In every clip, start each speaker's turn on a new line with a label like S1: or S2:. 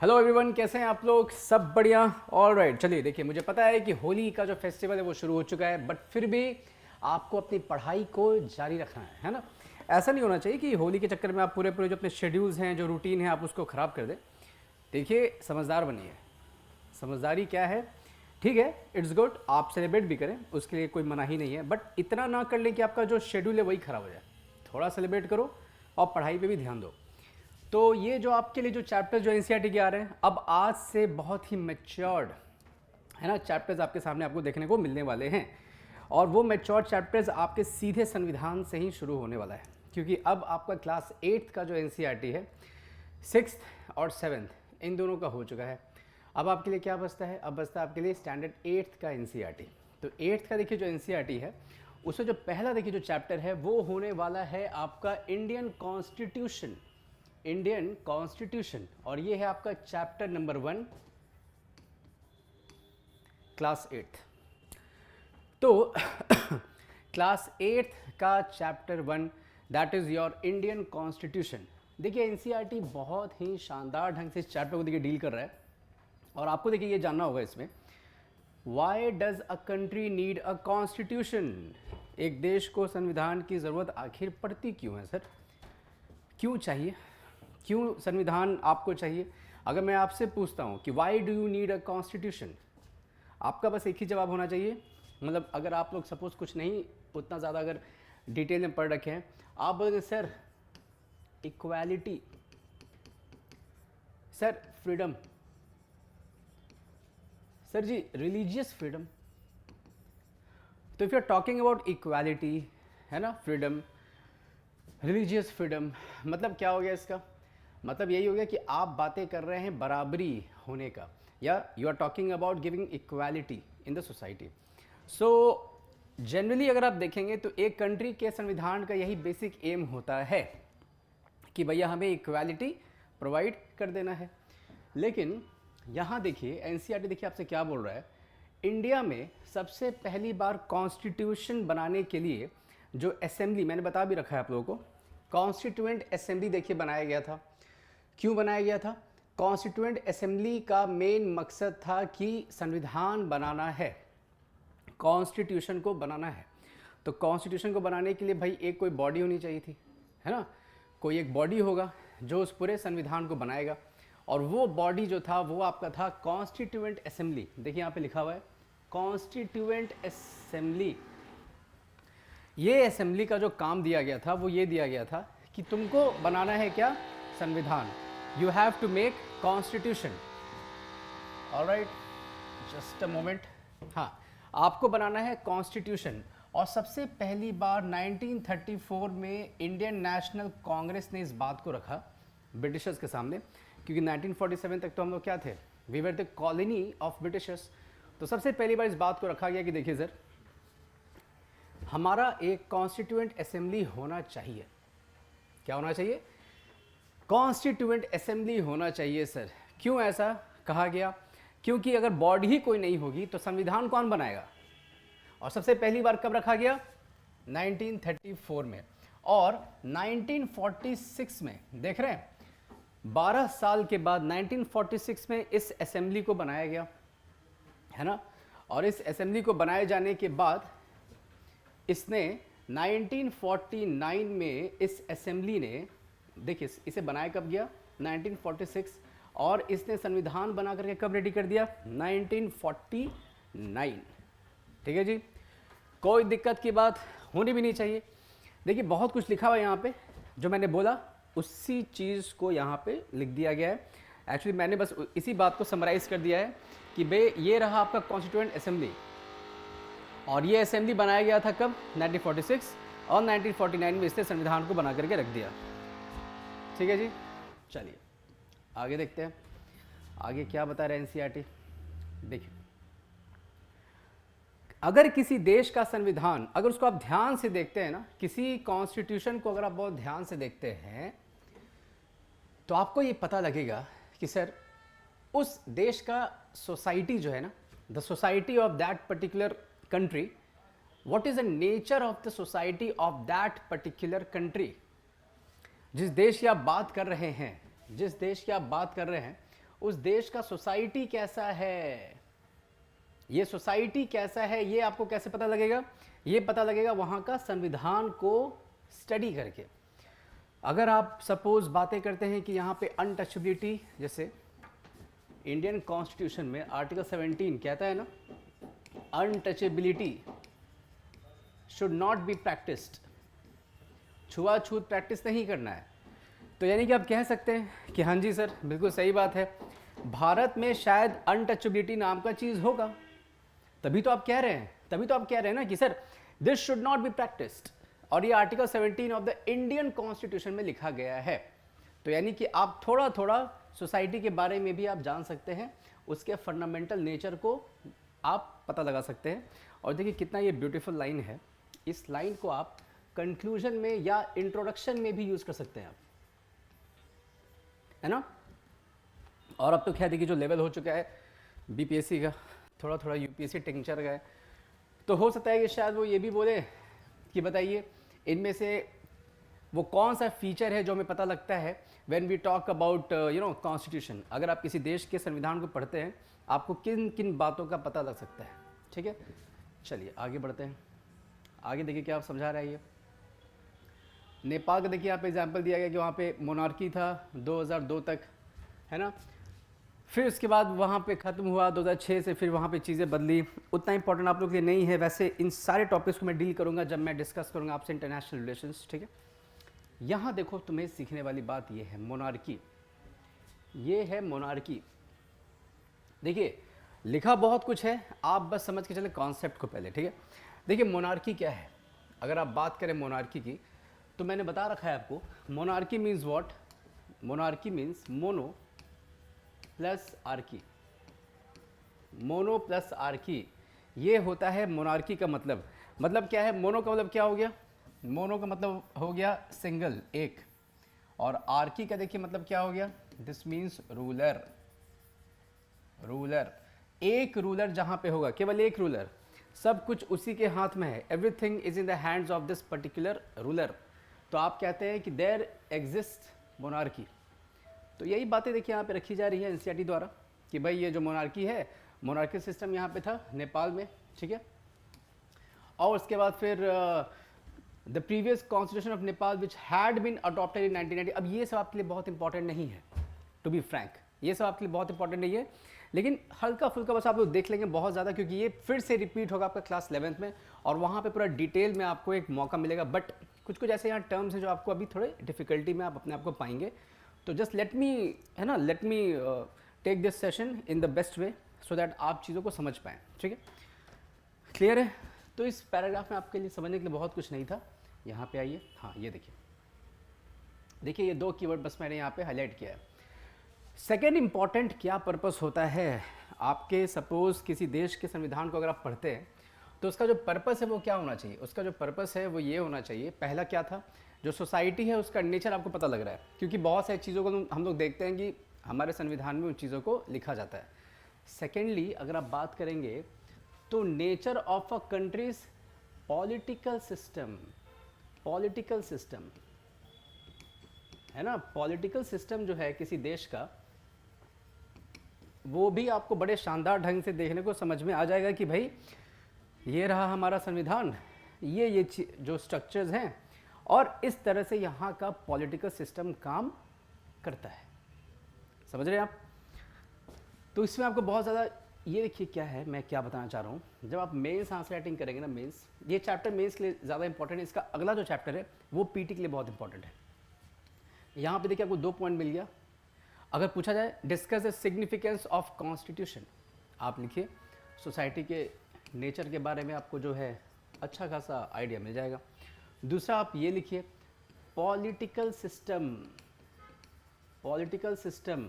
S1: Hello everyone, कैसे हैं आप लोग? सब बढ़िया। ऑल राइट, चलिए देखिए, मुझे पता है कि होली का जो फेस्टिवल है वो शुरू हो चुका है, बट फिर भी आपको अपनी पढ़ाई को जारी रखना है ना। ऐसा नहीं होना चाहिए कि होली के चक्कर में आप पूरे पूरे जो अपने शेड्यूल्स हैं, जो रूटीन है, आप उसको ख़राब कर दें। देखिए, समझदार बनिए। समझदारी क्या है? ठीक है, इट्स गुड, आप सेलिब्रेट भी करें, उसके लिए कोई मनाही नहीं है, बट इतना ना कर लें कि आपका जो शेड्यूल है वही ख़राब हो जाए। थोड़ा सेलिब्रेट करो और पढ़ाई पे भी ध्यान दो। तो ये जो आपके लिए जो चैप्टर्स जो एनसीईआरटी के आ रहे हैं, अब आज से बहुत ही मैच्योर्ड है ना चैप्टर्स आपके सामने आपको देखने को मिलने वाले हैं। और वो मैच्योर्ड चैप्टर्स आपके सीधे संविधान से ही शुरू होने वाला है, क्योंकि अब आपका क्लास 8th का जो एनसीईआरटी है, 6th और 7th इन दोनों का हो चुका है। अब आपके लिए क्या बचता है? अब बचता है आपके लिए स्टैंडर्ड 8th का एनसीईआरटी। तो 8th का देखिए जो एनसीईआरटी है, उसमें जो पहला देखिए जो चैप्टर है वो होने वाला है आपका इंडियन कॉन्स्टिट्यूशन। इंडियन कॉन्स्टिट्यूशन, और ये है आपका चैप्टर नंबर 1, क्लास 8th। तो क्लास 8th का chapter 1, that is your Indian constitution. देखिए, एनसीईआरटी बहुत ही शानदार ढंग से इस चैप्टर को देखिए डील कर रहा है। और आपको देखिए ये जानना होगा इसमें, why does a country need a constitution? एक देश को संविधान की ज़रूरत आखिर पड़ती क्यों है सर? क्यों चाहिए? क्यों संविधान आपको चाहिए? अगर मैं आपसे पूछता हूँ कि why do you need a constitution, आपका बस एक ही जवाब होना चाहिए। मतलब अगर आप लोग सपोज कुछ नहीं उतना ज़्यादा अगर डिटेल में पढ़ रखे हैं, आप बोलोगे sir equality, sir freedom, sir ji religious freedom. तो if you are talking about equality, है ना, फ्रीडम, रिलीजियस फ्रीडम, मतलब क्या हो गया इसका? मतलब यही हो गया कि आप बातें कर रहे हैं बराबरी होने का, या you are talking about giving equality in the society. So generally अगर आप देखेंगे तो एक कंट्री के संविधान का यही बेसिक एम होता है कि भैया हमें इक्वालिटी प्रोवाइड कर देना है। लेकिन यहाँ देखिए एनसीईआरटी देखिए आपसे क्या बोल रहा है, इंडिया में सबसे पहली बार कॉन्स्टिट्यूशन बनाने के लिए जो असेंबली, मैंने बता भी रखा है आप लोगों को, कॉन्स्टिट्यूएंट असेंबली देखिए बनाया गया था। क्यों बनाया गया था? कॉन्स्टिट्यूएंट असेंबली का मेन मकसद था कि संविधान बनाना है, कॉन्स्टिट्यूशन को बनाना है। तो कॉन्स्टिट्यूशन को बनाने के लिए भाई एक कोई बॉडी होनी चाहिए थी, है ना। कोई एक बॉडी होगा जो उस पूरे संविधान को बनाएगा, और वो बॉडी जो था वो आपका था कॉन्स्टिट्यूएंट असेंबली। देखिए यहाँ पे लिखा हुआ है कॉन्स्टिट्यूएंट असेंबली। ये असेंबली का जो काम दिया गया था वो ये दिया गया था कि तुमको बनाना है क्या? संविधान। You have to make constitution. Alright, just a moment. हाँ, आपको बनाना है कॉन्स्टिट्यूशन। और सबसे पहली बार 1934 में इंडियन नेशनल कांग्रेस ने इस बात को रखा ब्रिटिशर्स के सामने, क्योंकि 1947 तक तो हम लोग क्या थे? We were the colony of Britishers. तो सबसे पहली बार इस बात को रखा गया कि देखिए सर, हमारा एक कॉन्स्टिट्यूएंट असेंबली होना चाहिए। क्या होना चाहिए? कॉन्स्टिट्यूएंट असेंबली होना चाहिए सर। क्यों ऐसा कहा गया? क्योंकि अगर बॉडी ही कोई नहीं होगी तो संविधान कौन बनाएगा? और सबसे पहली बार कब रखा गया? 1934 में। और 1946 में, देख रहे हैं, 12 साल के बाद 1946 में इस असेंबली को बनाया गया, है ना। और इस असेंबली को बनाए जाने के बाद इसने 1949 में इस असेंबली ने, देखिए इसे बनाया कब गया? 1946। और इसने संविधान बना करके कब रेडी कर दिया? 1949। ठीक है जी, कोई दिक्कत की बात होनी भी नहीं चाहिए। देखिए बहुत कुछ लिखा हुआ है यहाँ पे, जो मैंने बोला उसी चीज़ को यहाँ पे लिख दिया गया है। एक्चुअली मैंने बस इसी बात को समराइज़ कर दिया है कि बे ये रहा आपका कॉन्स्टिट्यूएंट असेंबली। और ये असेंबली बनाया गया था कब? 1946। और 1949 में इसने संविधान को बना करके रख दिया। ठीक है जी, चलिए आगे देखते हैं आगे क्या बता रहा है एनसीईआरटी। देखिए, अगर किसी देश का संविधान, अगर उसको आप ध्यान से देखते हैं ना, किसी कॉन्स्टिट्यूशन को अगर आप बहुत ध्यान से देखते हैं तो आपको ये पता लगेगा कि सर उस देश का सोसाइटी जो है ना, the society of that particular country, what is the nature of the society of that particular country? जिस देश की आप बात कर रहे हैं, जिस देश की आप बात कर रहे हैं, उस देश का सोसाइटी कैसा है, ये सोसाइटी कैसा है, ये आपको कैसे पता लगेगा? ये पता लगेगा वहाँ का संविधान को स्टडी करके। अगर आप सपोज बातें करते हैं कि यहाँ पे अनटचेबिलिटी, जैसे इंडियन कॉन्स्टिट्यूशन में आर्टिकल 17 कहता है ना, untouchability should not be practised, छुआछूत प्रैक्टिस नहीं करना है। तो यानी कि आप कह सकते हैं कि हाँ जी सर बिल्कुल सही बात है, भारत में शायद अनटचेबिलिटी नाम का चीज़ होगा, तभी तो आप कह रहे हैं, तभी तो आप कह रहे हैं ना कि sir this should not be practised, और ये article 17 of the Indian constitution में लिखा गया है। तो यानी कि आप थोड़ा थोड़ा सोसाइटी के बारे में भी आप जान सकते हैं, उसके फंडामेंटल नेचर को आप पता लगा सकते हैं। और देखिए कितना ये ब्यूटीफुल लाइन है, इस लाइन को आप कंक्लूजन में या इंट्रोडक्शन में भी यूज़ कर सकते हैं आप, है ना। और अब तो खैर देखिए जो लेवल हो चुका है बीपीएससी का, थोड़ा थोड़ा यूपीएससी टिंचर गए, तो हो सकता है कि शायद वो ये भी बोले कि बताइए इनमें से वो कौन सा फीचर है जो हमें पता लगता है when we talk about constitution. अगर आप किसी देश के संविधान को पढ़ते हैं आपको किन किन बातों का पता लग सकता है, ठीक है। चलिए आगे बढ़ते हैं, आगे देखिए क्या आप समझा रहा है ये। नेपाल का देखिए यहाँ पे एग्जाम्पल दिया गया कि वहाँ पे मोनार्की था 2002 तक, है ना। फिर उसके बाद वहाँ पे ख़त्म हुआ 2006 से, फिर वहाँ पे चीज़ें बदली। उतना इंपॉर्टेंट आप लोग के लिए नहीं है, वैसे इन सारे टॉपिक्स को मैं डील करूँगा जब मैं डिस्कस करूँगा आपसे इंटरनेशनल रिलेशंस, ठीक है। यहाँ देखो तुम्हें सीखने वाली बात ये है मोनार्की, ये है मोनार्की। देखिए लिखा बहुत कुछ है, आप बस समझ के चले कॉन्सेप्ट को पहले, ठीक है। देखिए मोनार्की क्या है, अगर आप बात करें मोनार्की की तो मैंने बता रखा है आपको, monarchy means what, monarchy means mono plus Archie, mono plus Archie, ये होता है मोनार्की का मतलब। मतलब क्या है, मोनो का मतलब क्या हो गया, मोनो का मतलब हो गया सिंगल, एक, और आर्की का देखिए मतलब क्या हो गया, दिस मीन्स रूलर, रूलर, एक रूलर जहां पे होगा, केवल एक रूलर, सब कुछ उसी के हाथ में है, everything is in the hands of this particular ruler. तो आप कहते हैं कि देयर एग्जिस्ट मोनार्की। तो यही बातें देखिए यहाँ पे रखी जा रही है एनसीईआरटी द्वारा कि भाई ये जो मोनार्की है, मोनार्की सिस्टम यहाँ पे था नेपाल में, ठीक है। और उसके बाद फिर the previous constitution of Nepal which had been adopted in 1990। अब ये सब आपके लिए बहुत इंपॉर्टेंट नहीं है, टू बी फ्रैंक, ये सब आपके लिए बहुत इंपॉर्टेंट नहीं है, लेकिन हल्का फुल्का बस आप लोग देख लेंगे बहुत ज़्यादा, क्योंकि ये फिर से रिपीट होगा आपका क्लास 11th में, और वहाँ पे पूरा डिटेल में आपको एक मौका मिलेगा। बट कुछ कुछ ऐसे यहाँ टर्म्स हैं जो आपको अभी थोड़े डिफिकल्टी में आप अपने आप को पाएंगे। तो जस्ट लेट मी, है ना, let me take this session in the best way so that आप चीज़ों को समझ पाएँ, ठीक है। क्लियर है। तो इस पैराग्राफ में आपके लिए समझने के लिए बहुत कुछ नहीं था। यहाँ पे आइए, हाँ ये देखिए, देखिए ये दो कीवर्ड बस मैंने यहाँ पे हाईलाइट किया है। सेकेंड इंपॉर्टेंट क्या पर्पस होता है आपके, सपोज किसी देश के संविधान को अगर आप पढ़ते हैं तो उसका जो पर्पस है वो क्या होना चाहिए, उसका जो पर्पस है वो ये होना चाहिए। पहला क्या था, जो सोसाइटी है उसका नेचर आपको पता लग रहा है, क्योंकि बहुत सारी चीज़ों को हम लोग देखते हैं कि हमारे संविधान में उन चीज़ों को लिखा जाता है। सेकेंडली अगर आप बात करेंगे तो nature of a countries political system, political system है ना, पॉलिटिकल सिस्टम जो है किसी देश का, वो भी आपको बड़े शानदार ढंग से देखने को समझ में आ जाएगा कि भाई ये रहा हमारा संविधान, ये जो स्ट्रक्चर्स हैं, और इस तरह से यहाँ का पॉलिटिकल सिस्टम काम करता है। समझ रहे हैं आप। तो इसमें आपको बहुत ज़्यादा, ये देखिए क्या है, मैं क्या बताना चाह रहा हूँ, जब आप मेंस आंसर राइटिंग करेंगे ना, मेंस, ये चैप्टर मेंस के लिए ज़्यादा इंपॉर्टेंट है, इसका अगला जो चैप्टर है वो पीटी के लिए बहुत इंपॉर्टेंट है। यहाँ पे देखिए आपको 2 पॉइंट मिल गया। अगर पूछा जाए discuss the significance of constitution, आप लिखिए सोसाइटी के नेचर के बारे में आपको जो है अच्छा खासा आइडिया मिल जाएगा। दूसरा आप ये लिखिए पॉलिटिकल सिस्टम, पॉलिटिकल सिस्टम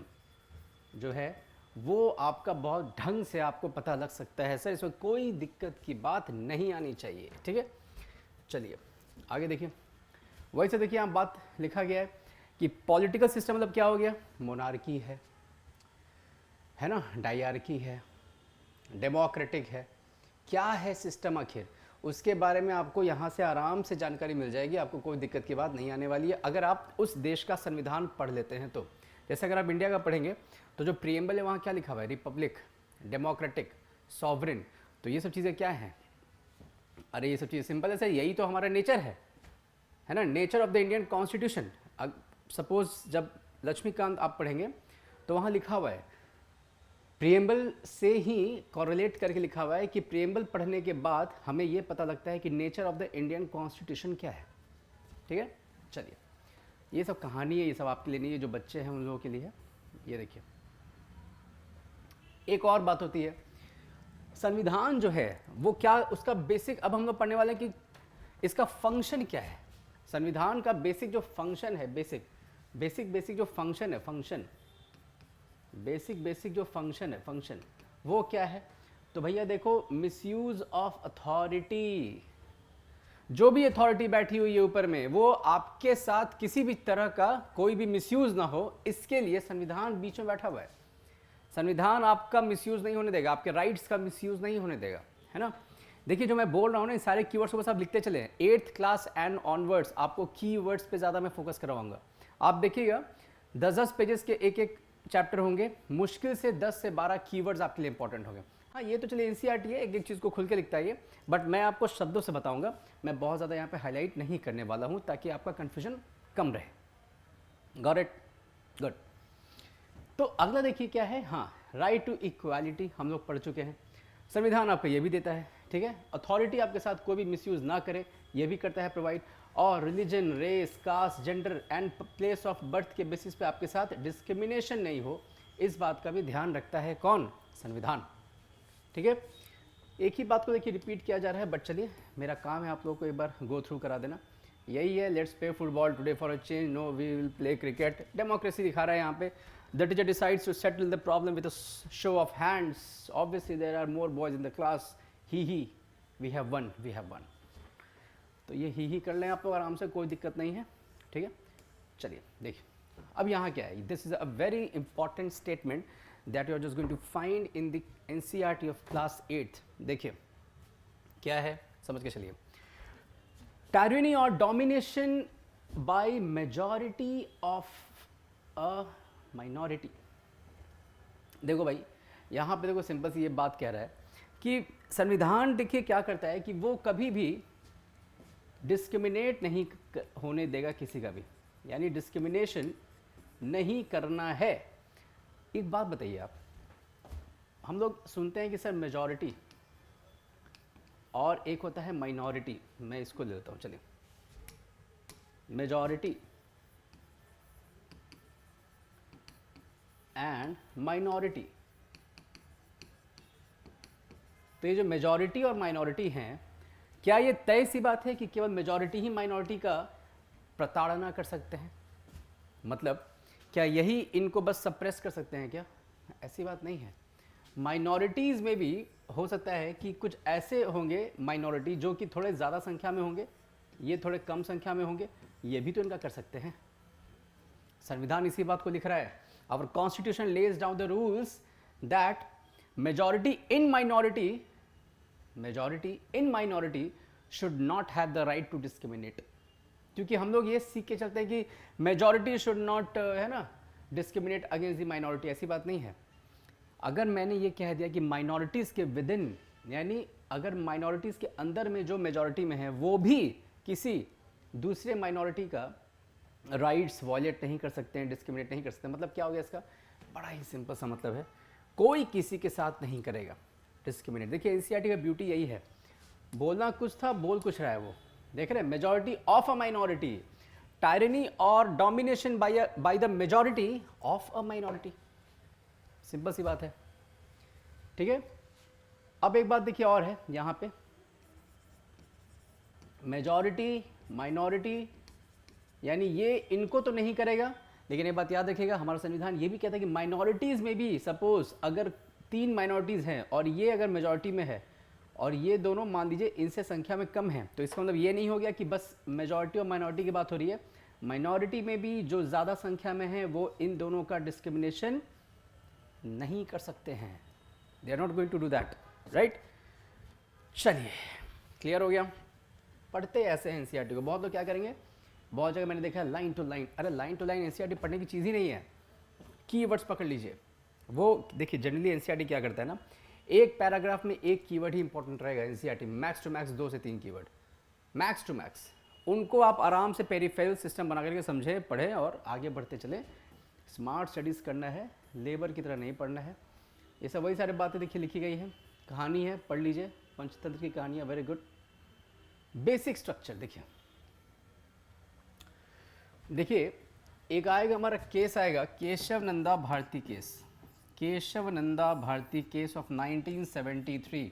S1: जो है वो आपका बहुत ढंग से आपको पता लग सकता है। सर इसमें कोई दिक्कत की बात नहीं आनी चाहिए, ठीक है। चलिए आगे देखिए, वही से देखिए यहाँ बात लिखा गया है कि पॉलिटिकल सिस्टम मतलब क्या हो गया, मोनार्की है ना, डायआर्की है, डेमोक्रेटिक है, क्या है सिस्टम आखिर, उसके बारे में आपको यहाँ से आराम से जानकारी मिल जाएगी, आपको कोई दिक्कत की बात नहीं आने वाली है अगर आप उस देश का संविधान पढ़ लेते हैं तो। जैसे अगर आप इंडिया का पढ़ेंगे तो जो प्रिएम्बल है वहाँ क्या लिखा हुआ है, रिपब्लिक, डेमोक्रेटिक, सॉवरेन। तो ये सब चीज़ें क्या हैं, अरे ये सब चीज़ें सिंपल है सर, यही तो हमारा नेचर है ना, nature of the Indian constitution. Suppose जब लक्ष्मीकांत आप पढ़ेंगे तो वहाँ लिखा हुआ है, प्रिएम्बल से ही कॉरेलेट करके लिखा हुआ है कि प्रिएम्बल पढ़ने के बाद हमें ये पता लगता है कि nature of the Indian constitution क्या है। ठीक है, चलिए ये सब कहानी है, ये सब आपके लिए नहीं है, जो बच्चे हैं उन लोगों के लिए है। ये देखिए एक और बात होती है, संविधान जो है वो क्या, उसका बेसिक अब हम लोग पढ़ने वाले हैं कि इसका फंक्शन क्या है। संविधान का बेसिक जो फंक्शन है, बेसिक जो फंक्शन है, बेसिक जो फंक्शन है, फंक्शन वो क्या है। तो भैया देखो, मिसयूज ऑफ अथॉरिटी, जो भी अथॉरिटी बैठी हुई है ऊपर में, वो आपके साथ किसी भी तरह का कोई भी मिसयूज ना हो, इसके लिए संविधान बीच में बैठा हुआ है। संविधान आपका मिसयूज नहीं होने देगा, आपके राइट्स का मिसयूज नहीं होने देगा, है ना। देखिए जो मैं बोल रहा हूँ ना, इन सारे कीवर्ड्स को बस आप लिखते चले। 8th क्लास एंड ऑनवर्ड्स आपको कीवर्ड्स पे ज़्यादा मैं फोकस करवाऊंगा। आप देखिएगा 10-10 पेजेस के एक एक चैप्टर होंगे, मुश्किल से 10 से 12 कीवर्ड्स आपके लिए इंपॉर्टेंट होंगे। हाँ ये तो चलिए एनसीईआरटी है, एक एक चीज़ को खुल के लिखता है ये, बट मैं आपको शब्दों से बताऊंगा, मैं बहुत ज़्यादा यहाँ पे हाईलाइट नहीं करने वाला हूँ ताकि आपका कन्फ्यूजन कम रहे। Got it, good. तो अगला देखिए क्या है, हाँ राइट टू इक्वालिटी हम लोग पढ़ चुके हैं। संविधान आपको ये भी देता है, ठीक है, अथॉरिटी आपके साथ कोई भी मिसयूज ना करे ये भी करता है प्रोवाइड, और religion, race, caste, gender and place of birth के बेसिस पे आपके साथ डिस्क्रिमिनेशन नहीं हो, इस बात का भी ध्यान रखता है कौन, संविधान। ठीक है, एक ही बात को देखिए रिपीट किया जा रहा है, बट चलिए मेरा काम है आप लोगों को एक बार गो थ्रू करा देना। यही है, let's play football today for a change, no we will play cricket. Democracy दिखा रहा है यहाँ पे। The teacher decides to settle the problem with a show of hands. Obviously, there are more boys in the class. He. We have won. तो ये ही कर लें आप लोग आराम से, कोई दिक्कत नहीं है। ठीक है, चलिए देखिए अब यहाँ क्या है। This is a very important statement that you are just going to find in the NCERT of class 8th। देखिए क्या है, समझ के चलिए। टायरनी और domination by majority of a minority. देखो भाई यहाँ पे देखो सिंपल सी ये बात कह रहा है कि संविधान देखिए क्या करता है कि वो कभी भी डिस्क्रिमिनेट नहीं होने देगा किसी का भी, यानी डिस्क्रिमिनेशन नहीं करना है। एक बात बताइए आप, हम लोग सुनते हैं कि सर मेजॉरिटी और एक होता है माइनॉरिटी, मैं इसको ले लेता हूँ, चलिए मेजॉरिटी एंड माइनॉरिटी। तो ये जो मेजॉरिटी और माइनॉरिटी हैं, क्या ये तय सी बात है कि केवल मेजॉरिटी ही माइनॉरिटी का प्रताड़ना कर सकते हैं? मतलब क्या यही इनको बस सप्रेस कर सकते हैं क्या? ऐसी बात नहीं है। माइनॉरिटीज़ में भी हो सकता है कि कुछ ऐसे होंगे माइनॉरिटी जो कि थोड़े ज़्यादा संख्या में होंगे, ये थोड़े कम संख्या में होंगे, ये भी तो इनका कर सकते हैं। संविधान इसी बात को लिख रहा है। Our constitution lays down the rules that majority in minority should not have the right to discriminate। क्योंकि हम लोग ये सीख के चलते हैं कि majority should not है ना discriminate against the minority, ऐसी बात नहीं है। अगर मैंने ये कह दिया कि minorities के within, यानी अगर minorities के अंदर में जो majority में है वो भी किसी दूसरे minority का राइट्स वॉयलेट नहीं कर सकते हैं, डिस्क्रिमिनेट नहीं कर सकते। मतलब क्या हो गया इसका, बड़ा ही सिंपल सा मतलब है, कोई किसी के साथ नहीं करेगा डिस्क्रिमिनेट। देखिए एनसीईआरटी का ब्यूटी यही है, बोलना कुछ था बोल कुछ रहा है वो, देख रहे हैं, majority of a minority, tyranny और domination by the majority of a minority. Simple सी बात है, ठीक है। अब एक बात देखिए और है यहाँ पे, मेजॉरिटी माइनॉरिटी, यानी ये इनको तो नहीं करेगा, लेकिन एक बात याद रखिएगा, हमारा संविधान ये भी कहता है कि माइनॉरिटीज़ में भी सपोज अगर 3 माइनॉरिटीज़ हैं और ये अगर मेजॉरिटी में है और ये दोनों मान लीजिए इनसे संख्या में कम है, तो इसका मतलब ये नहीं हो गया कि बस मेजॉरिटी और माइनॉरिटी की बात हो रही है। माइनॉरिटी में भी जो ज़्यादा संख्या में है वो इन दोनों का डिस्क्रिमिनेशन नहीं कर सकते हैं, they are not going to do that, right. चलिए क्लियर हो गया। पढ़ते ऐसे हैं एनसीईआरटी को, बहुत लोग क्या करेंगे, बहुत जगह मैंने देखा है लाइन टू लाइन। अरे लाइन टू लाइन एनसीईआरटी पढ़ने की चीज़ ही नहीं है, कीवर्ड्स पकड़ लीजिए। वो देखिए जनरली एनसीईआरटी क्या करता है ना, एक पैराग्राफ में एक कीवर्ड ही इंपॉर्टेंट रहेगा एनसीईआरटी, मैक्स टू मैक्स 2 से 3 कीवर्ड, मैक्स टू मैक्स। उनको आप आराम से पेरिफेरल सिस्टम बना करके समझें, पढ़ें और आगे बढ़ते चले। स्मार्ट स्टडीज़ करना है, लेबर की तरह नहीं पढ़ना है। ये सब वही सारी बातें देखिए लिखी गई हैं, कहानी है, पढ़ लीजिए, पंचतंत्र की कहानी है, वेरी गुड। बेसिक स्ट्रक्चर देखिए एक आएगा हमारा केस आएगा, Kesavananda Bharati case, Kesavananda Bharati case of 1973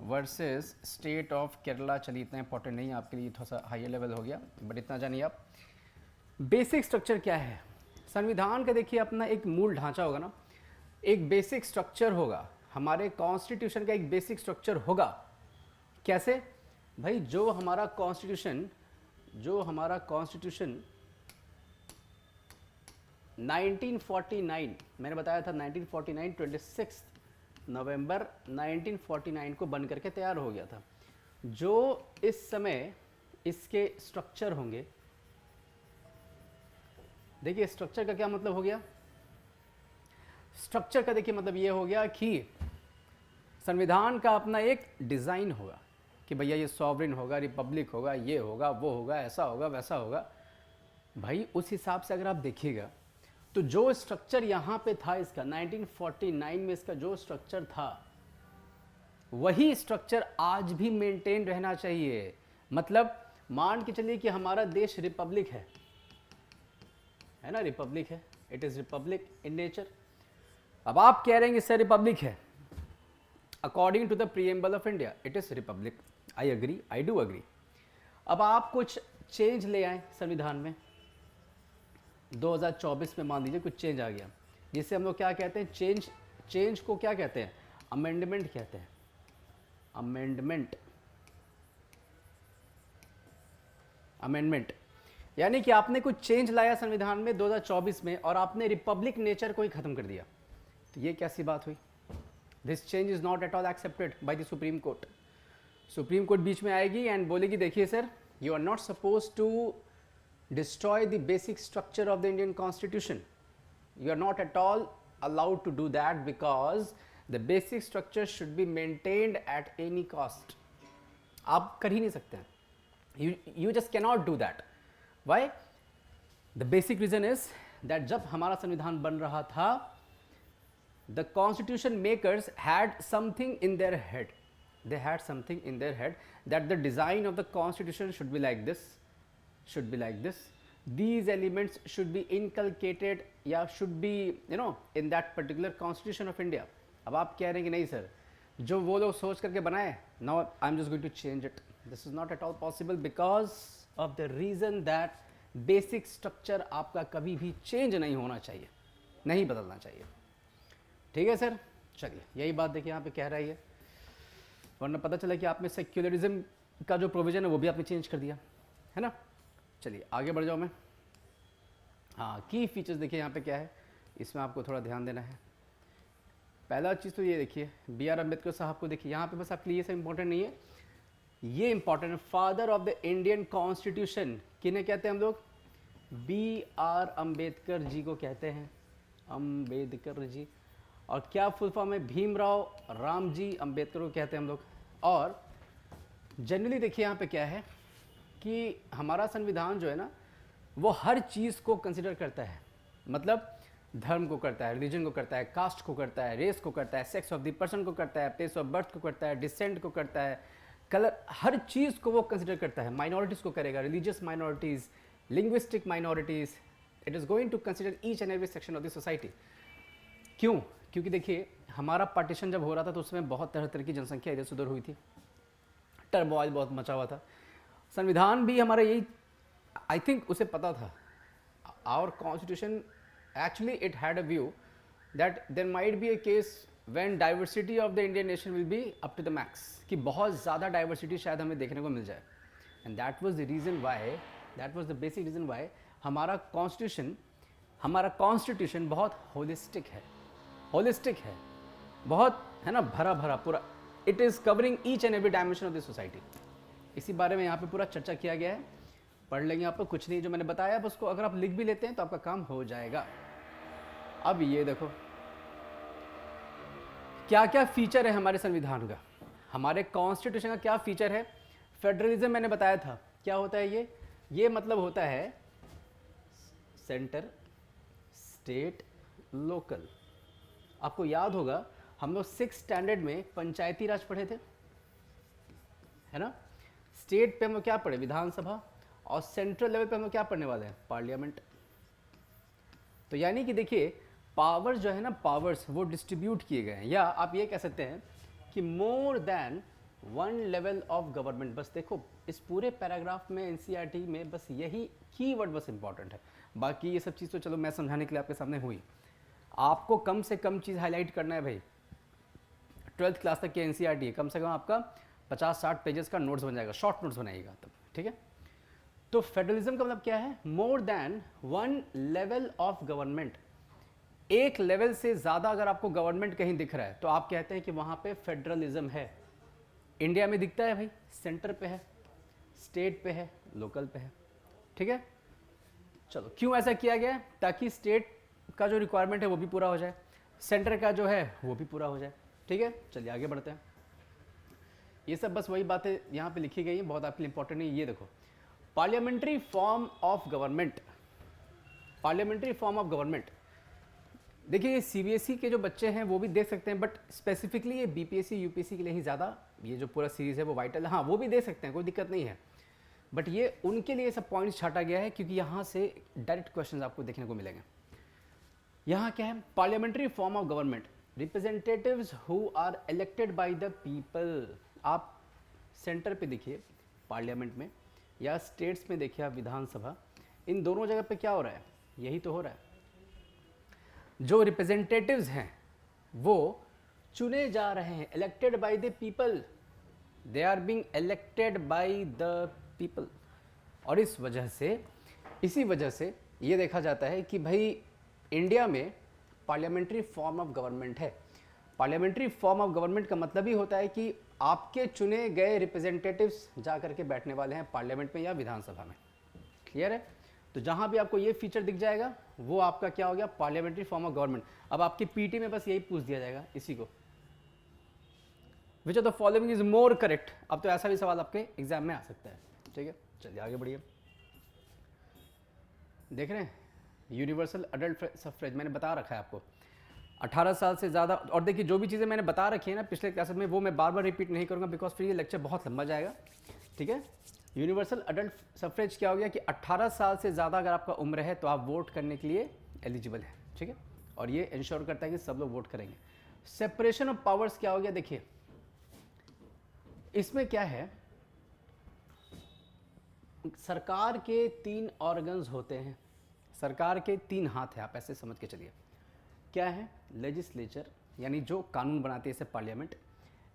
S1: versus state of Kerala. चलिए इतना इंपॉर्टेंट नहीं है आपके लिए, थोड़ा सा हाई लेवल हो गया, बट इतना जानिए आप। बेसिक स्ट्रक्चर क्या है संविधान का? देखिए अपना एक मूल ढांचा होगा ना, एक बेसिक स्ट्रक्चर होगा, हमारे कॉन्स्टिट्यूशन का एक बेसिक स्ट्रक्चर होगा। कैसे भाई? जो हमारा कॉन्स्टिट्यूशन 1949, मैंने बताया था 1949 26 नवंबर 1949 को बन करके तैयार हो गया था। जो इस समय इसके स्ट्रक्चर होंगे, देखिए स्ट्रक्चर का क्या मतलब हो गया? स्ट्रक्चर का देखिए मतलब ये हो गया कि संविधान का अपना एक डिज़ाइन होगा कि भैया ये सॉवरेन होगा, रिपब्लिक होगा, ये होगा, वो होगा, ऐसा होगा, वैसा होगा। भाई उस हिसाब से अगर आप देखिएगा तो जो स्ट्रक्चर यहाँ पे था इसका 1949 में इसका जो स्ट्रक्चर था, वही स्ट्रक्चर आज भी मेंटेन रहना चाहिए। मतलब मान के चलिए कि हमारा देश रिपब्लिक है ना, रिपब्लिक है, it is republic in nature. अब आप कह रहे हैं कि सर रिपब्लिक है, according to the preamble of India it is republic, I agree, I do agree. अब आप कुछ चेंज ले आए संविधान में, 2024 में मान लीजिए कुछ चेंज आ गया, जिससे हम लोग क्या कहते हैं, चेंज को क्या कहते हैं? अमेंडमेंट कहते हैं, अमेंडमेंट। यानी कि आपने कुछ चेंज लाया संविधान में 2024 में और आपने रिपब्लिक नेचर को ही खत्म कर दिया, तो ये कैसी बात हुई? This change is not at all accepted by the Supreme Court. Supreme Court बीच में आएगी एंड बोलेगी देखिए sir, you are not suppose to destroy the basic structure of the Indian constitution, you are not at all allowed to do that because the basic structure should be maintained at any cost. आप कर ही नहीं सकते हैं, you just cannot do that. Why? The basic reason is that जब हमारा संविधान बन रहा था, the constitution makers had something in their head. They had something in their head that the design of the constitution should be like this, should be like this. These elements should be inculcated या should be in that particular constitution of India. अब आप कह रहे हैं कि नहीं sir, जो वो लोग सोच करके बनाए, now I'm just going to change it. This is not at all possible because of the reason that basic structure आपका कभी भी change नहीं होना चाहिए, नहीं बदलना चाहिए। ठीक है सर, चलिए यही बात देखिए यहाँ पे कह रहा है ये, वरना पता चला कि आप में सेक्युलरिज्म का जो प्रोविजन है वो भी आपने चेंज कर दिया है ना। चलिए आगे बढ़ जाऊँ मैं। हाँ, की फीचर्स देखिए यहाँ पे क्या है, इसमें आपको थोड़ा ध्यान देना है। पहला चीज़ तो ये देखिए, बी आर अम्बेडकर साहब को देखिए यहाँ पे, बस आपके लिए ये सब इंपॉर्टेंट नहीं है, ये इंपॉर्टेंट है। Father of the Indian constitution किन्हें कहते हैं हम लोग? बी आर अम्बेडकर जी को कहते हैं, अम्बेडकर जी। और क्या फुल फॉर्म है? भीमराव रामजी अम्बेडकर को कहते हैं हम लोग। और जनरली देखिए यहाँ पे क्या है कि हमारा संविधान जो है ना, वो हर चीज़ को कंसिडर करता है, मतलब धर्म को करता है, रिलीजन को करता है, कास्ट को करता है, रेस को करता है, सेक्स ऑफ द पर्सन को करता है, प्लेस ऑफ बर्थ को करता है, डिसेंट को करता है, कलर, हर चीज़ को वो कंसिडर करता है। माइनॉरिटीज़ को करेगा, religious minorities, linguistic minorities, it is going to consider each and every section of the society. क्यों? क्योंकि देखिए हमारा पार्टीशन जब हो रहा था तो उसमें बहुत तरह तरह की जनसंख्या इधर से उधर हुई थी, टर्मोइल बहुत मचा हुआ था। संविधान भी हमारा यही, आई थिंक उसे पता था, our constitution actually it had a view that there might be a case when diversity of the Indian nation will be up to the max, कि बहुत ज़्यादा डाइवर्सिटी शायद हमें देखने को मिल जाए, and that was the reason why, that was the basic reason why हमारा constitution बहुत होलिस्टिक है, बहुत है ना, भरा भरा पूरा, it is covering each and every dimension of the society. इसी बारे में यहाँ पे पूरा चर्चा किया गया है, पढ़ लेंगे आप लोग, कुछ नहीं जो मैंने बताया, बस उसको अगर आप लिख भी लेते हैं तो आपका काम हो जाएगा। अब ये देखो क्या क्या फीचर है हमारे संविधान का, हमारे कॉन्स्टिट्यूशन का क्या फीचर है। फेडरलिज्म मैंने बताया था क्या होता है ये मतलब होता है सेंटर स्टेट लोकल। आपको याद होगा हम लोग 6th स्टैंडर्ड में पंचायती राज पढ़े थे, है ना। स्टेट पे हम लोग क्या पढ़े, विधानसभा, और सेंट्रल लेवल पे हम लोग क्या पढ़ने वाले हैं, पार्लियामेंट। तो यानी कि देखिए पावर्स जो है ना, पावर्स वो डिस्ट्रीब्यूट किए गए हैं, या आप ये कह सकते हैं कि more than one level of government. बस देखो इस पूरे पैराग्राफ में एनसीईआरटी में बस यही कीवर्ड बस इंपॉर्टेंट है, बाकी ये सब चीज़ तो चलो मैं समझाने के लिए आपके सामने हुई। आपको कम से कम चीज़ हाईलाइट करना है भाई, 12th क्लास तक की एनसीईआरटी है, कम से कम आपका 50-60 पेजेस का नोट्स बन जाएगा, शॉर्ट नोट्स बनाइएगा तब, ठीक है। तो फेडरलिज्म का मतलब क्या है, more than one level of government. एक लेवल से ज़्यादा अगर आपको गवर्नमेंट कहीं दिख रहा है तो आप कहते हैं कि वहाँ पे फेडरलिज्म है। इंडिया में दिखता है भाई, सेंटर पे है, स्टेट पे है, लोकल पे है, ठीक है। चलो क्यों ऐसा किया गया, ताकि स्टेट का जो रिक्वायरमेंट है वो भी पूरा हो जाए, सेंटर का जो है वो भी पूरा हो जाए, ठीक है। चलिए आगे बढ़ते हैं। ये सब बस वही बातें यहाँ पे लिखी गई हैं, बहुत आपके लिए इंपॉर्टेंट है। ये देखो parliamentary form of government, parliamentary form of government. देखिए ये सीबीएसई के जो बच्चे हैं वो भी देख सकते हैं, बट स्पेसिफिकली ये बीपीएससी यूपीएससी के लिए ही ज़्यादा ये जो पूरा सीरीज़ है वो वाइटल है। हाँ वो भी दे सकते हैं, कोई दिक्कत नहीं है, बट ये उनके लिए सब पॉइंट्स छाटा गया है क्योंकि यहाँ से डायरेक्ट क्वेश्चन आपको देखने को मिलेंगे। यहाँ क्या है, parliamentary form of government, representatives who are elected by the people. आप सेंटर पे देखिए पार्लियामेंट में, या स्टेट्स में देखिए आप विधानसभा, इन दोनों जगह पे क्या हो रहा है, यही तो हो रहा है। जो रिप्रेजेंटेटिव्स हैं वो चुने जा रहे हैं, elected by the people, they are being elected by the people. और इसी वजह से ये देखा जाता है कि भाई इंडिया में पार्लियामेंट्री फॉर्म ऑफ गवर्नमेंट है। पार्लियामेंट्री फॉर्म ऑफ गवर्नमेंट का मतलब ही होता है कि आपके चुने गए रिप्रेजेंटेटिव्स जा करके बैठने वाले हैं पार्लियामेंट में या विधानसभा में। क्लियर है। तो जहां भी आपको ये फीचर दिख जाएगा वो आपका क्या हो गया, पार्लियामेंट्री फॉर्म ऑफ गवर्नमेंट। अब आपकी पीटी में बस यही पूछ दिया जाएगा इसी को, which of the following is more correct. अब तो ऐसा भी सवाल आपके एग्जाम में आ सकता है, ठीक है। चलिए आगे बढ़िए। देख रहे हैं यूनिवर्सल अडल्ट सफ्रेज मैंने बता रखा है आपको, 18 साल से ज़्यादा। और देखिए जो भी चीज़ें मैंने बता रखी है ना पिछले क्लासेस में, वो मैं बार बार रिपीट नहीं करूँगा बिकॉज फिर ये लेक्चर बहुत लंबा जाएगा, ठीक है। यूनिवर्सल अडल्ट सफ्रेज क्या हो गया कि 18 साल से ज़्यादा अगर आपका उम्र है तो आप वोट करने के लिए एलिजिबल है, ठीक है। और ये इंश्योर करता है कि सब लोग वोट करेंगे। सेपरेशन ऑफ पावर्स क्या हो गया, देखिए इसमें क्या है, सरकार के 3 ऑर्गन्स होते हैं, सरकार के 3 हाथ हैं, आप ऐसे समझ के चलिए। क्या है, लेजिस्लेचर यानी जो कानून बनाती है इसे पार्लियामेंट,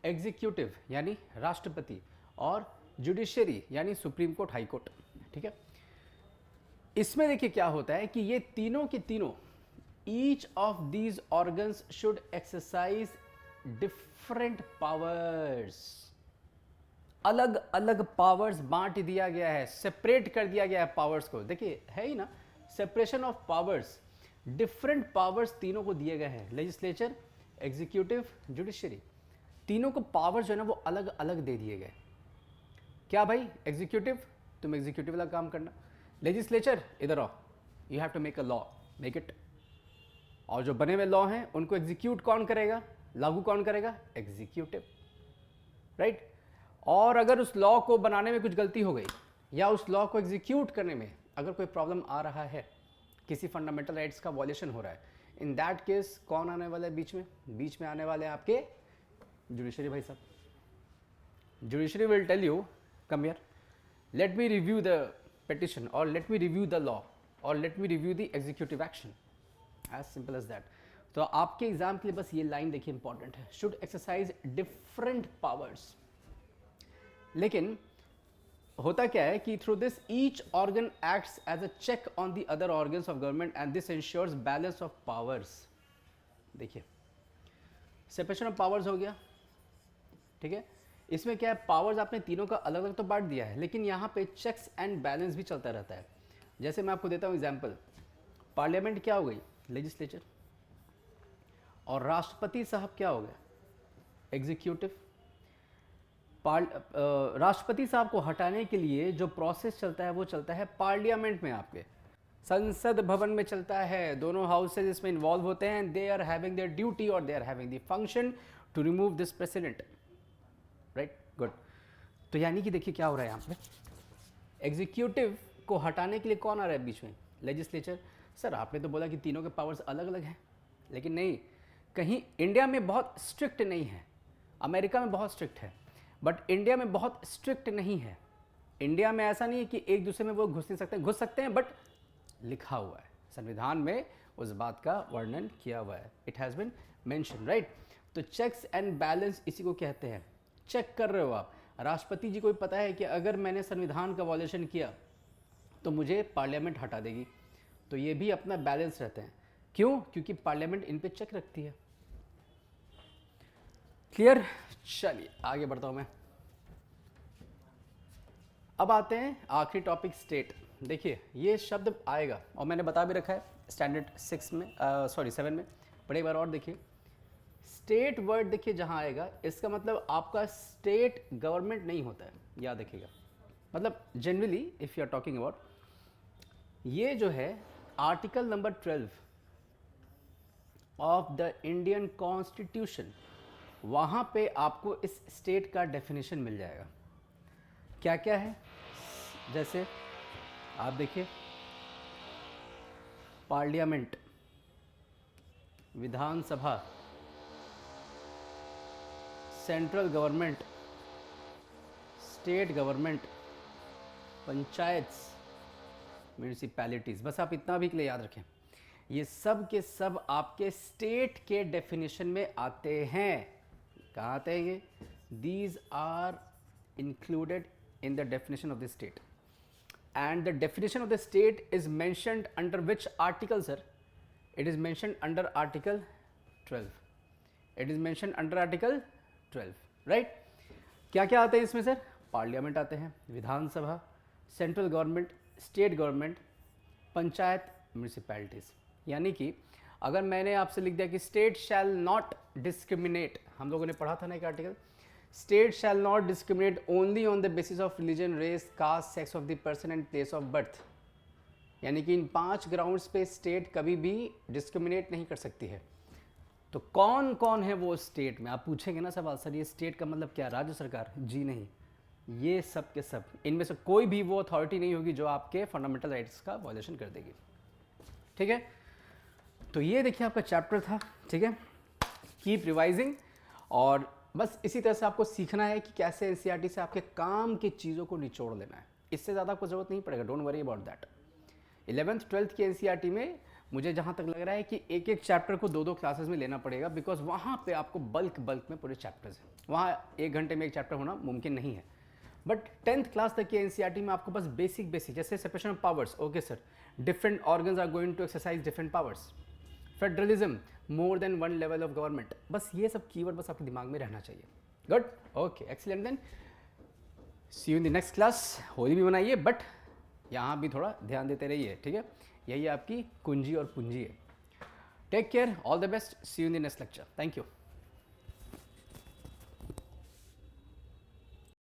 S1: एग्जीक्यूटिव यानी राष्ट्रपति, और जुडिशरी यानी सुप्रीम कोर्ट, हाई कोर्ट, ठीक है। इसमें देखिए क्या होता है कि ये तीनों के तीनों, each of these organs should exercise different powers. अलग अलग पावर्स बांट दिया गया है, सेपरेट कर दिया गया है पावर्स को। देखिए है ही ना separation of powers, different powers तीनों को दिए गए हैं, लेजिस्लेचर, एग्जीक्यूटिव, जुडिशरी, तीनों को पावर्स जो है ना वो अलग अलग दे दिए गए। क्या भाई, एग्जीक्यूटिव तुम एग्जीक्यूटिव वाला काम करना, लेजिस्लेचर इधर आओ, you have to make a law, make it. और जो बने हुए लॉ हैं उनको एग्जीक्यूट कौन करेगा, लागू कौन करेगा, एग्जीक्यूटिव, राइट। और अगर उस लॉ को बनाने में कुछ गलती हो गई या उस लॉ को एग्जीक्यूट करने में अगर कोई प्रॉब्लम आ रहा है, किसी फंडामेंटल राइट्स का वॉयलेशन हो रहा है, इन दैट केस कौन आने वाला है बीच में आने वाले हैं आपके जुडिशरी भाई साहब। Judiciary will tell you come here, let me review the petition or let me review the law or let me review the executive action, as simple as that। तो आपके एग्जाम के लिए बस ये लाइन देखिए important है, should exercise different powers. लेकिन होता क्या है कि through this each organ acts as a check on the other organs of government and this ensures balance of powers. देखिए सेपरेशन ऑफ पावर्स हो गया, ठीक है। इसमें क्या है, पावर्स आपने तीनों का अलग अलग तो बांट दिया है, लेकिन यहाँ पे चेक्स एंड बैलेंस भी चलता रहता है। जैसे मैं आपको देता हूँ एग्जांपल, पार्लियामेंट क्या हो गई, लेजिस्लेचर, और राष्ट्रपति साहब क्या हो गए, एग्जीक्यूटिव। राष्ट्रपति साहब को हटाने के लिए जो प्रोसेस चलता है वो चलता है पार्लियामेंट में, आपके संसद भवन में चलता है। दोनों हाउसेज इसमें इन्वॉल्व होते हैं। They are having their duty और they are having the function to remove this president, right, good. तो यानी कि देखिए क्या हो रहा है यहाँ पे, एग्जीक्यूटिव को हटाने के लिए कौन आ रहा है बीच में, लेजिस्लेचर। सर आपने तो बोला कि तीनों के पावर्स अलग अलग हैं, लेकिन नहीं, कहीं इंडिया में बहुत स्ट्रिक्ट नहीं है, अमेरिका में बहुत स्ट्रिक्ट है, बट इंडिया में बहुत स्ट्रिक्ट नहीं है। इंडिया में ऐसा नहीं है कि एक दूसरे में वो घुस नहीं सकते, घुस सकते हैं, बट लिखा हुआ है संविधान में, उस बात का वर्णन किया हुआ है, it has been mention, right. तो चेक्स एंड बैलेंस इसी को कहते हैं। चेक कर रहे हो आप, राष्ट्रपति जी को भी पता है कि अगर मैंने संविधान का वॉल्यूशन किया तो मुझे पार्लियामेंट हटा देगी, तो ये भी अपना बैलेंस रहते हैं। क्यों? क्योंकि पार्लियामेंट इन पे चेक रखती है। क्लियर? चलिए आगे बढ़ता हूं मैं। अब आते हैं आखिरी टॉपिक, स्टेट। देखिए ये शब्द आएगा और मैंने बता भी रखा है स्टैंडर्ड 6 में, सॉरी 7 में, बड़े बार और देखिए स्टेट वर्ड, देखिए जहां आएगा इसका मतलब आपका स्टेट गवर्नमेंट नहीं होता है, याद रखिएगा। मतलब generally if you are talking about, ये जो है article number 12 of the Indian constitution, वहां पे आपको इस स्टेट का डेफिनेशन मिल जाएगा। क्या क्या है, जैसे आप देखिए, parliament, Vidhan Sabha, central government, state government, panchayat, municipalities. बस आप इतना भी के लिए याद रखें, ये सब के सब आपके स्टेट के डेफिनेशन में आते हैं। कहाँ आते हैं ये? These are included in the definition of the state, and the definition of the state is mentioned under which article, sir? It is mentioned under article 12. It is mentioned under article 12, right? क्या क्या आते हैं इसमें sir? Parliament आते हैं, Vidhan Sabha, central government, state government, panchayat, municipalities. यानी कि अगर मैंने आपसे लिख दिया कि स्टेट शैल नॉट डिस्क्रिमिनेट, हम लोगों ने पढ़ा था ना एक article, state shall not discriminate only on the basis of religion, race, caste, sex of the person and place of birth. यानी कि इन 5 ग्राउंड्स पे स्टेट कभी भी डिस्क्रिमिनेट नहीं कर सकती है। तो कौन कौन है वो स्टेट में, आप पूछेंगे ना सवाल, सर ये स्टेट का मतलब क्या, राज्य सरकार? जी नहीं, ये सब के सब, इनमें से कोई भी वो अथॉरिटी नहीं होगी जो आपके फंडामेंटल राइट्स का वायलेशन कर देगी। ठीक है, तो ये देखिए आपका चैप्टर था। ठीक है, कीप रिवाइजिंग, और बस इसी तरह से आपको सीखना है कि कैसे एनसीईआरटी से आपके काम की चीज़ों को निचोड़ लेना है। इससे ज़्यादा आपको ज़रूरत नहीं पड़ेगा, don't worry about that. 11th 12th की एनसीईआरटी में मुझे जहाँ तक लग रहा है कि एक एक चैप्टर को 2-2 क्लासेस में लेना पड़ेगा, बिकॉज वहाँ पे आपको बल्क में पूरे चैप्टर्स हैं। वहाँ 1 घंटे में एक चैप्टर होना मुमकिन नहीं है। बट 10th क्लास तक की एनसीईआरटी में आपको बस बेसिक जैसे separation of powers, okay sir, different organs are going to exercise different powers, federalism, more than 1 level of government, बस ये सब कीवर्ड बस आपके दिमाग में रहना चाहिए। Good, okay, excellent, then see you in the next class. Holi भी बनाइए, बट यहाँ भी थोड़ा ध्यान देते रहिए। ठीक है, यही आपकी कुंजी और पूंजी है। Take care, all the best, see you in the next lecture. Thank you.